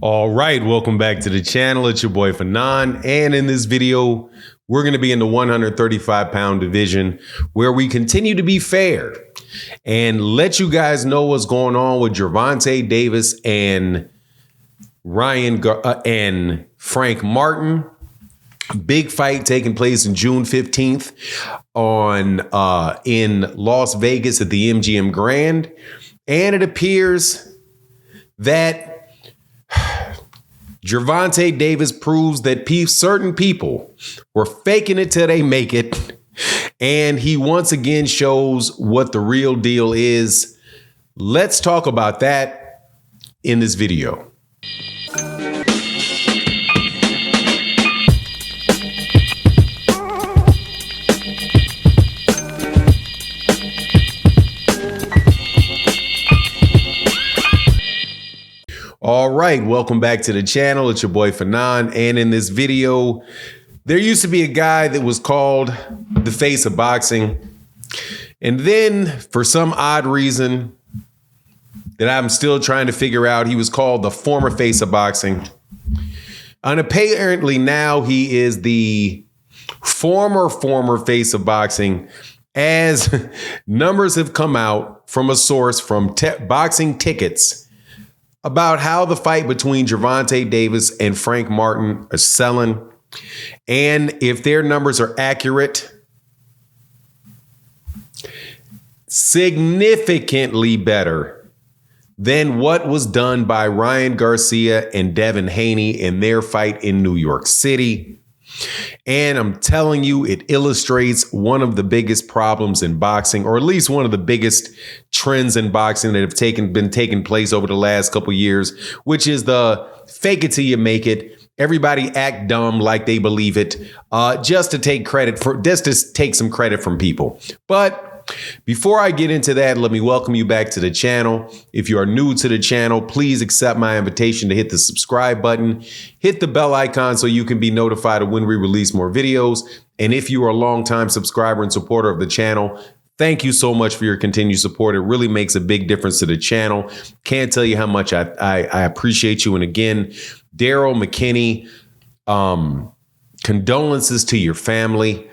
All right, welcome back to the channel. It's your boy Fanon, and in this video, we're going to be in the 135-pound division where we continue to be fair and let you guys know what's going on with Gervonta Davis and and Frank Martin. Big fight taking place in June 15th in Las Vegas at the MGM Grand, and it appears that Gervonta Davis proves that certain people were faking it till they make it. And he once again shows what the real deal is. Let's talk about that in this video. All right, welcome back to the channel. It's your boy Fanon, and in this video, there used to be a guy that was called the face of boxing, and then for some odd reason that I'm still trying to figure out, he was called the former face of boxing. And apparently now he is the former face of boxing, as numbers have come out from a source from Boxing Tickets about how the fight between Gervonta Davis and Frank Martin are selling. And if their numbers are accurate, significantly better than what was done by Ryan Garcia and Devin Haney in their fight in New York City. And I'm telling you, it illustrates one of the biggest problems in boxing, or at least one of the biggest trends in boxing that have been taking place over the last couple of years, which is the fake it till you make it. Everybody act dumb like they believe it, just to take some credit from people. But before I get into that, let me welcome you back to the channel. If you are new to the channel, please accept my invitation to hit the subscribe button, hit the bell icon so you can be notified of when we release more videos. And if you are a longtime subscriber and supporter of the channel, thank you so much for your continued support. It really makes a big difference to the channel. Can't tell you how much I appreciate you. And again, Daryl McKinney, condolences to your family.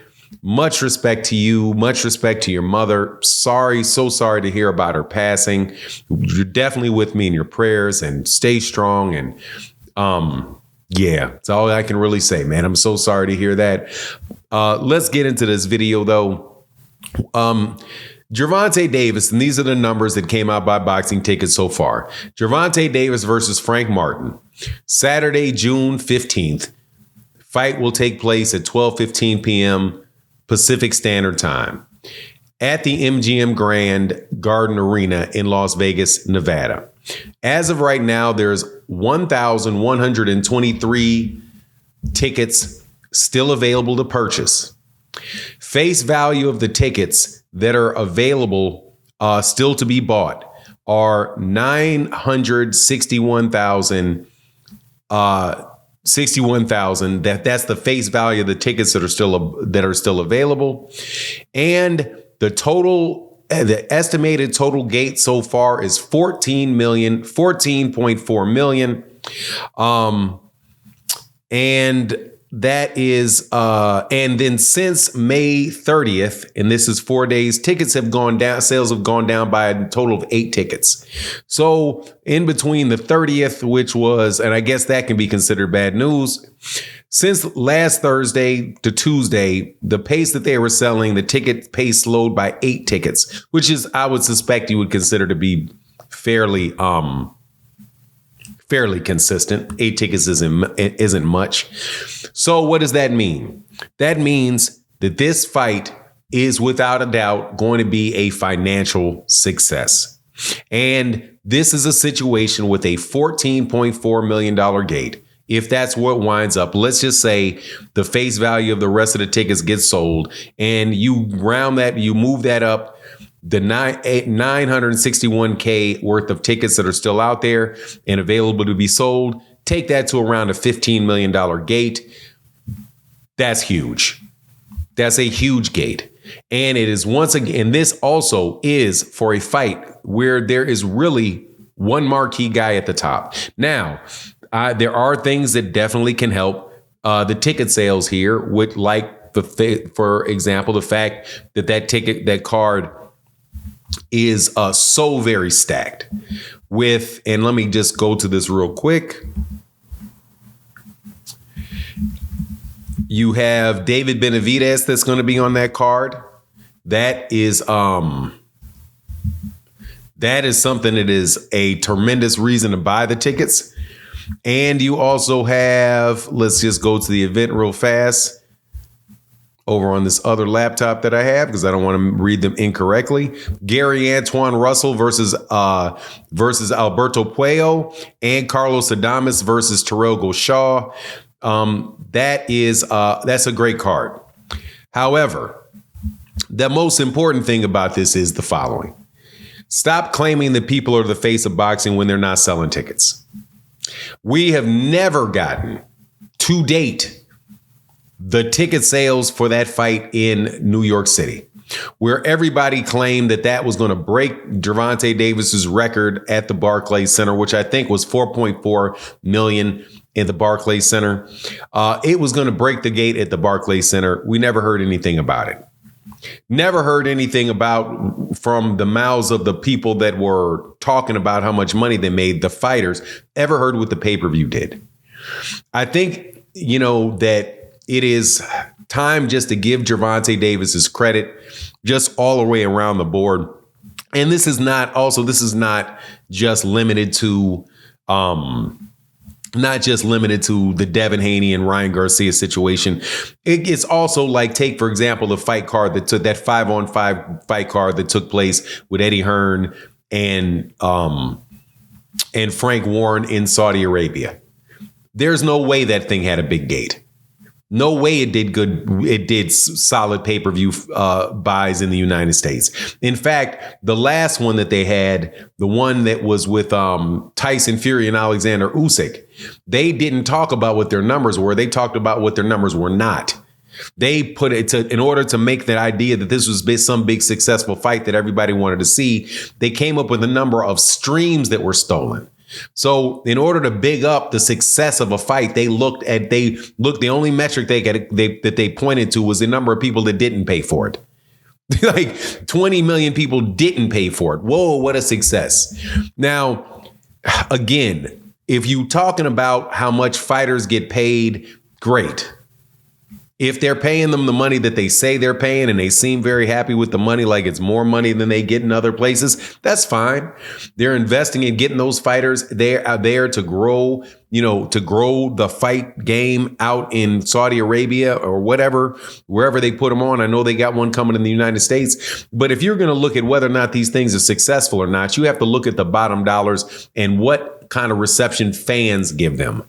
Much respect to you. Much respect to your mother. So sorry to hear about her passing. You're definitely with me in your prayers, and stay strong. And yeah, that's all I can really say, man. I'm so sorry to hear that. Let's get into this video, though. Gervonta Davis, and these are the numbers that came out by Boxing Tickets so far. Gervonta Davis versus Frank Martin, Saturday, June 15th. Fight will take place at 12:15 p.m. Pacific Standard Time at the MGM Grand Garden Arena in Las Vegas, Nevada. As of right now, there's 1,123 tickets still available to purchase. Face value of the tickets that are available still to be bought are $961,000. That's the face value of the tickets that are still available. And the estimated total gate so far is 14.4 million. And that is and then since May 30th, and this is 4 days, sales have gone down by a total of 8 tickets. So in between the 30th, which was, and I guess that can be considered bad news, since last Thursday to Tuesday, the pace that they were selling, the ticket pace slowed by 8 tickets, which is, I would suspect you would consider to be fairly consistent. 8 tickets isn't much. So what does that mean? That means that this fight is without a doubt going to be a financial success. And this is a situation with a $14.4 million gate. If that's what winds up, let's just say the face value of the rest of the tickets gets sold, and you move that up, the 961K worth of tickets that are still out there and available to be sold, take that to around a $15 million gate. That's huge. That's a huge gate. And it is once again, this also is for a fight where there is really one marquee guy at the top. Now, There are things that definitely can help the ticket sales here, with for example, the fact that that card is so very stacked with, and let me just go to this real quick. You have David Benavidez that's going to be on that card. That is something that is a tremendous reason to buy the tickets. And you also have, let's just go to the event real fast over on this other laptop that I have, because I don't want to read them incorrectly. Gary Antoine Russell versus Alberto Puello, and Carlos Adames versus Terrell Goshaw. That's a great card. However, the most important thing about this is the following. Stop claiming that people are the face of boxing when they're not selling tickets. We have never gotten, to date, the ticket sales for that fight in New York City, where everybody claimed that was going to break Gervonta Davis's record at the Barclays Center, which I think was 4.4 million in the Barclays Center. It was going to break the gate at the Barclays Center. We never heard anything about it. Never heard anything from the mouths of the people that were talking about how much money they made, the fighters, ever heard what the pay-per-view did. I think, that it is time just to give Gervonta Davis his credit, just all the way around the board. And this is not just limited to the Devin Haney and Ryan Garcia situation. It's also like, take, for example, the fight card that took that 5-on-5 fight card that took place with Eddie Hearn and Frank Warren in Saudi Arabia. There's no way that thing had a big gate. No way it did good. It did solid pay-per-view buys in the United States. In fact, the last one that they had, the one that was with Tyson Fury and Alexander Usyk, they didn't talk about what their numbers were. They talked about what their numbers were not. They put it in order to make that idea that this was some big successful fight that everybody wanted to see. They came up with a number of streams that were stolen. So in order to big up the success of a fight, the only metric that they pointed to was the number of people that didn't pay for it. Like 20 million people didn't pay for it. Whoa, what a success. Now, again, if you talking about how much fighters get paid, great. If they're paying them the money that they say they're paying and they seem very happy with the money, like it's more money than they get in other places, that's fine. They're investing in getting those fighters out there to grow, to grow the fight game out in Saudi Arabia or wherever they put them on. I know they got one coming in the United States. But if you're going to look at whether or not these things are successful or not, you have to look at the bottom dollars and what kind of reception fans give them.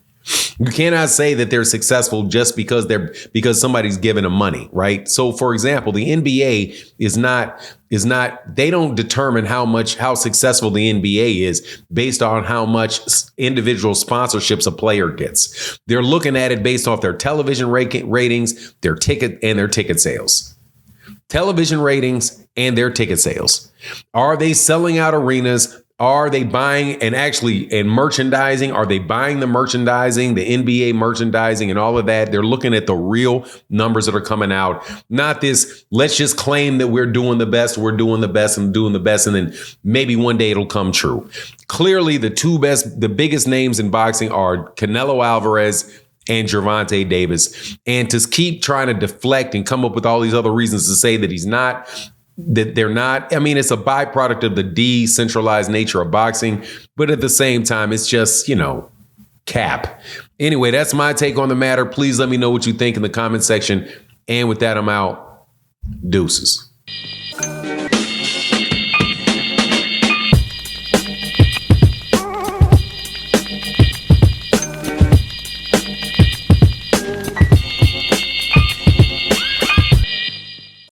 You cannot say that they're successful just because somebody's giving them money, right? So, for example, the NBA they don't determine how successful the NBA is based on how much individual sponsorships a player gets. They're looking at it based off their television ratings, their ticket sales. Television ratings and their ticket sales. Are they selling out arenas? Are they buying and merchandising? Are they buying the merchandising, the NBA merchandising and all of that? They're looking at the real numbers that are coming out. Not this, let's just claim that we're doing the best, and then maybe one day it'll come true. Clearly, the biggest names in boxing are Canelo Alvarez and Gervonta Davis. And to keep trying to deflect and come up with all these other reasons to say that they're not. I mean, it's a byproduct of the decentralized nature of boxing, but at the same time, it's just, cap. Anyway, that's my take on the matter. Please let me know what you think in the comment section. And with that, I'm out. Deuces.